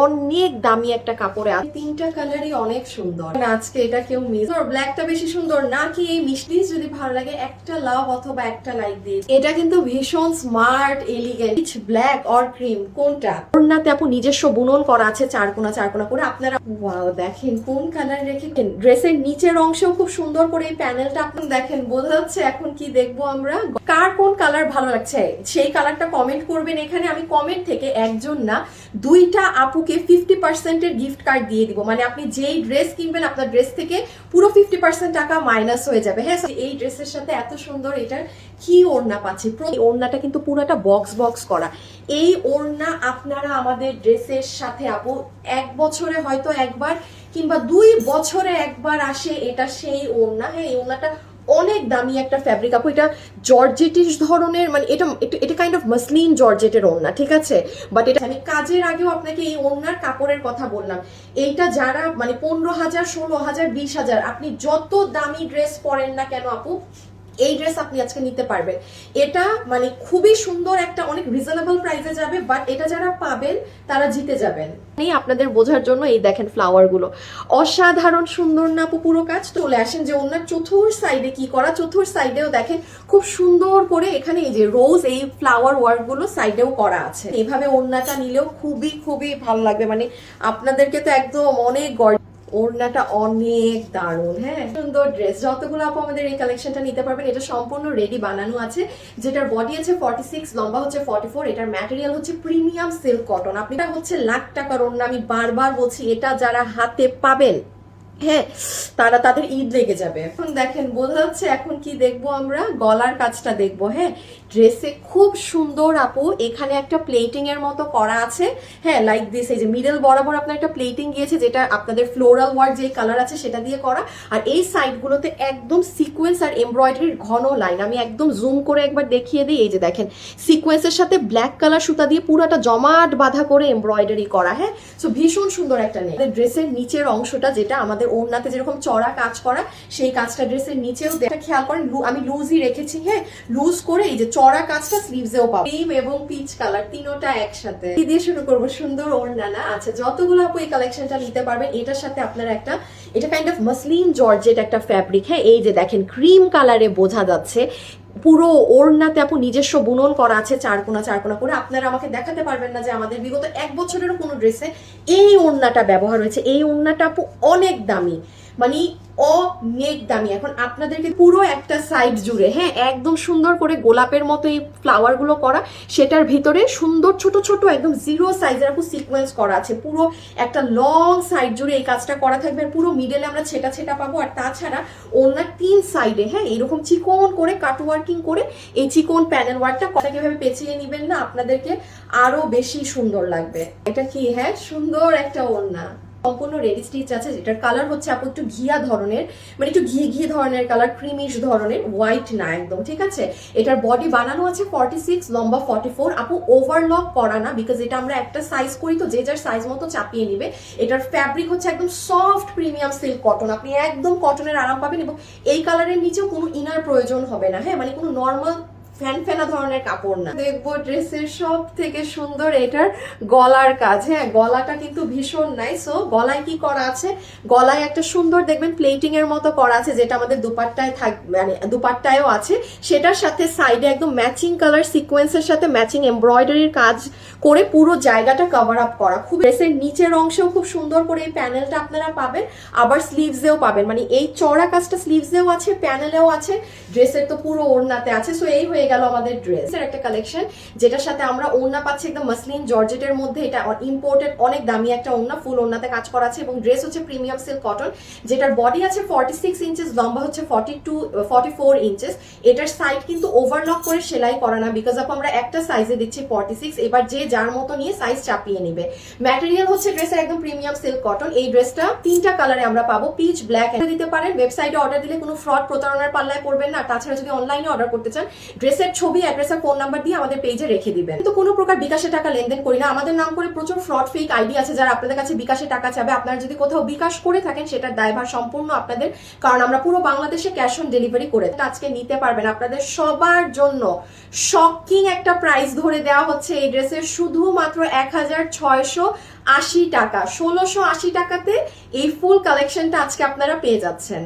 অনেক দামি একটা কাপড়ে আছে। তিনটা কালারই অনেক সুন্দর। আজকে এটা কেউ মিস ব্ল্যাকটা বেশি সুন্দর নাকি এই মিষ্টি, যদি ভালো লাগে একটা লাভ অথবা একটা লাইক দিয়ে। এটা কিন্তু ভীষণ smart elegant. Black or cream কোনটা? ওড়নাতে আপু নিজস্ব বুনন করা আছে চারকোনা চারকোনা করে। আপনারা ওয়াও দেখেন কোন কালার রেখেছেন। ড্রেসের নিচের অংশেও খুব সুন্দর করে এই প্যানেলটা আপনি দেখেন, বোঝা যাচ্ছে। এখন কি দেখবো আমরা, কার কোন কালার ভালো লাগছে সেই কালারটা কমেন্ট করবেন এখানে। আমি কমেন্ট থেকে একজন না দুইটা আপুকে 50% এর গিফট কার্ড দিয়ে দিব। মানে আপনি যেই ড্রেস কিনবেন আপনার ড্রেস থেকে পুরো 50% টাকা মাইনাস হয়ে যাবে। হ্যাঁ, এই ড্রেসের সাথে এত সুন্দর এটার কি ওড়না পাচ্ছি। এই ওড়নাটা কিন্তু পুরোটা বক্স বক্স করা। এই ওড়না আপনারা আমাদের ড্রেসের সাথে আপু 1 বছরে হয়তো একবার কিংবা 2 বছরে একবার আসে, এটা সেই ওড়না। হ্যাঁ, এই ওড়নাটা অনেক দামি একটা ফ্যাব্রিক আপু। এটা জর্জেটিশ ধরনের, মানে এটা এটা কাইন্ড অফ মাসলিন জর্জেটের ওড়না, ঠিক আছে। বাট এটা আমি কাজের আগেও আপনাকে এই ওড়নার কাপড়ের কথা বললাম। এইটা যারা মানে 15,000, 16,000, 20,000 আপনি যত দামি ড্রেস পরেন না কেন আপু, এই ড্রেস আপনি আজকে নিতে পারবেন। এটা মানে খুবই সুন্দর একটা, অনেক রিজনেবল প্রাইসে যাবে। বাট এটা যারা পাবেন তারা জিতে যাবেন। এই আপনাদের বোঝার জন্য এই দেখেন ফ্লাওয়ার গুলো অসাধারণ সুন্দর না আপু। পুরো কাজ চলে আসেন যে ওনার চতুর্থ সাইডে কি করা, চতুর্থ সাইডেও দেখেন খুব সুন্দর করে এখানে এই যে রোজ এই ফ্লাওয়ার ওয়ার্ক গুলো সাইডেও করা আছে। এইভাবে ওড়নাটা নিলেও খুবই খুবই ভালো লাগবে। মানে আপনাদেরকে তো একদম অনেক ওড়নাটা অনেক দারুণ। হ্যাঁ, সুন্দর ড্রেস। যতগুলো আপু আমাদের এই কালেকশনটা নিতে পারবেন। এটা সম্পূর্ণ রেডি বানানো আছে, যেটার বডি আছে 46, লম্বা হচ্ছে 44। এটার ম্যাটেরিয়াল হচ্ছে প্রিমিয়াম সিল্ক কটন। আপনি এটা হচ্ছে লাখ টাকার ওড়না। আমি বারবার বলছি, এটা যারা হাতে পাবেন হ্যাঁ তারা তাদের ঈদ লেগে যাবে। এখন দেখেন বোঝা যাচ্ছে। এখন কি দেখবো আমরা, গলার কাজটা দেখবো। হ্যাঁ, ড্রেসে খুব সুন্দর আপু এখানে একটা প্লেটিং এর মতো করা আছে। হ্যাঁ, লাইক দিস, এই যে মিডল বরাবর আপনার একটা প্লেটিং গিয়েছে, যেটা আপনাদের ফ্লোরাল ওয়ার্ক যে কালার আছে সেটা দিয়ে করা। আর এই সাইড গুলোতে একদম সিকোয়েন্স আর এমব্রয়ডারির ঘন লাইন। আমি একদম জুম করে একবার দেখিয়ে দিই। এই যে দেখেন সিকোয়েন্সের সাথে ব্ল্যাক কালার সুতা দিয়ে পুরোটা জমাট বাঁধা করে এমব্রয়ডারি করা। হ্যাঁ, সো ভীষণ সুন্দর একটা নেই। ড্রেসের নিচের অংশটা যেটা আমাদের ওড়নাতে যেরকম চড়া কাজ করা, সেই কাজটা ড্রেসের নিচেও খেয়াল করেন। আমি লুজই রেখেছি। হ্যাঁ, লুজ করে এই যে চড়া কাজটা স্লিভসেও পাবো। ক্রিম এবং পিচ কালার তিনোটা একসাথে। কি দিয়ে শুরু করবো? সুন্দর ওড়না না? আচ্ছা, যতগুলো আপু এই কালেকশনটা নিতে পারবেন, এটার সাথে আপনারা একটা, এটা কাইন্ড অফ মাসলিন জর্জেট একটা ফ্যাব্রিক। হ্যাঁ, এই যে দেখেন ক্রিম কালারে বোঝা যাচ্ছে। পুরো ওড়নাতে আপু নিজস্ব বুনন করা আছে চারকোনা চারকোনা করে। আপনারা আমাকে দেখাতে পারবেন না যে আমাদের বিগত 1 বছরেরও কোনো ড্রেসে এই ওড়নাটা ব্যবহার হয়েছে। এই ওড়নাটা আপু অনেক দামি, মানে অনেক দামি। এখন আপনাদেরকে পুরো একটা সাইড জুড়ে, হ্যাঁ, একদম সুন্দর করে গোলাপের মতো এই ফ্লাওয়ার গুলো করা, সেটার ভিতরে সুন্দর ছোট ছোট একদম 0 সাইজের আপু সিকোয়েন্স করা আছে। পুরো একটা লং সাইড জুড়ে এই কাজটা করা থাকবে। পুরো মিডলে আমরা ছেটা ছেটা পাবো। আর তাছাড়া ওনার 3 সাইডে হ্যাঁ এরকম চিকন করে কাট ওয়ার্কিং করে এই চিকন প্যানেল ওয়ার্কটা কথা কিভাবে পেঁচিয়ে নিবেন না, আপনাদেরকে আরো বেশি সুন্দর লাগবে। এটা কি? হ্যাঁ, সুন্দর একটা ওড়না, সম্পূর্ণ রেডি স্টিচ আছে। যেটার কালার হচ্ছে আপু একটু ঘিয়া ধরনের, মানে একটু ঘি ঘি ধরনের কালার, ক্রিমিশ ধরনের, হোয়াইট না একদম, ঠিক আছে। এটার বডি বানানো আছে 46, লম্বা 44। আপু ওভারলক করা না, বিকজ এটা আমরা একটা সাইজ করি তো যে যার সাইজ মতো চাপিয়ে নিবে। এটার ফ্যাব্রিক হচ্ছে একদম সফট প্রিমিয়াম সিল্ক কটন। আপনি একদম কটনের আরাম পাবেন এবং এই কালারের নিচেও কোনো ইনার প্রয়োজন হবে না। হ্যাঁ, মানে কোনো নর্মাল ফ্যানফেনা ধরনের কাপড় না। দেখবো ড্রেসের সব থেকে সুন্দর এটার গলার কাজ। হ্যাঁ, গলাটা কিন্তু ভীষণ নাইস। ও গলায় কি করা আছে? গলায় একটা সুন্দর দেখবেন প্লেটিং এর মতো করা আছে, যেটা আমাদের দুপাট্টায় থাকবে, মানে দুপাট্টায়ও আছে। সেটার সাথে সাইডে একদম ম্যাচিং কালার সিকোয়েন্সের সাথে ম্যাচিং এমব্রয়ডারির কাজ করে পুরো জায়গাটা কভার আপ করা। খুব ড্রেসের নিচের অংশেও খুব সুন্দর করে এই প্যানেলটা আপনারা পাবেন, আবার স্লিভসেও পাবেন। মানে এই চড়া কাজটা স্লিভসেও আছে, প্যানেলেও আছে, ড্রেসের তো পুরো ওড়নাতে আছে। সো এই হয়ে গেল আমাদের ড্রেসের একটা কালেকশন, যেটার সাথে আমরা ওড়না পাচ্ছি একদম মাসলিন জর্জেটের মধ্যে। এটা ইম্পোর্টেড অনেক দামি একটা ওড়না, ফুল ওড়নাতে কাজ করা আছে এবং ড্রেস হচ্ছে প্রিমিয়াম সিল্ক কটন, যেটার বডি আছে 46 ইঞ্চেস, লম্বা হচ্ছে 44 ইঞ্চেস। এটার সাইড কিন্তু ওভারলক করে সেলাই করা না, বিকজ অফ আমরা একটা সাইজে দিচ্ছি 46। এবার যে যার মতো নিয়ে সাইজ চাপিয়ে নিবে। ম্যাটেরিয়াল হচ্ছে ড্রেসের একদম প্রিমিয়াম সিল্ক কটন। এই ড্রেসটা 3টা কালারে আমরা পাবো, পিচ, ব্ল্যাক দিতে পারেন। ওয়েবসাইটে অর্ডার দিলে কোনো ফ্রড প্রতারণার পাল্লায় পড়বেন না। তাছাড়া যদি অনলাইনে অর্ডার করতে চান, ড্রেস ড্রেসের ছবি, অ্যাড্রেস আর ফোন নাম্বার দিয়ে আমাদের পেজে রেখে দিবেন। কিন্তু কোনো প্রকার বিকাশে টাকা লেনদেন করি না। আমাদের নাম করে প্রচুর ফ্রড ফেক আইডি আছে যারা আপনাদের কাছে বিকাশে টাকা চাবে। আপনারা যদি কোথাও বিকাশ করে থাকেন সেটার দায়ভার সম্পূর্ণ আপনাদের, কারণ আমরা পুরো বাংলাদেশে ক্যাশ অন ডেলিভারি করে আজকে নিতে পারবেন। আপনাদের সবার জন্য শকিং একটা প্রাইস ধরে দেওয়া হচ্ছে এই ড্রেসের, শুধুমাত্র 1680 টাকা। 1680 টাকাতে এই ফুল কালেকশনটা আজকে আপনারা পেয়ে যাচ্ছেন।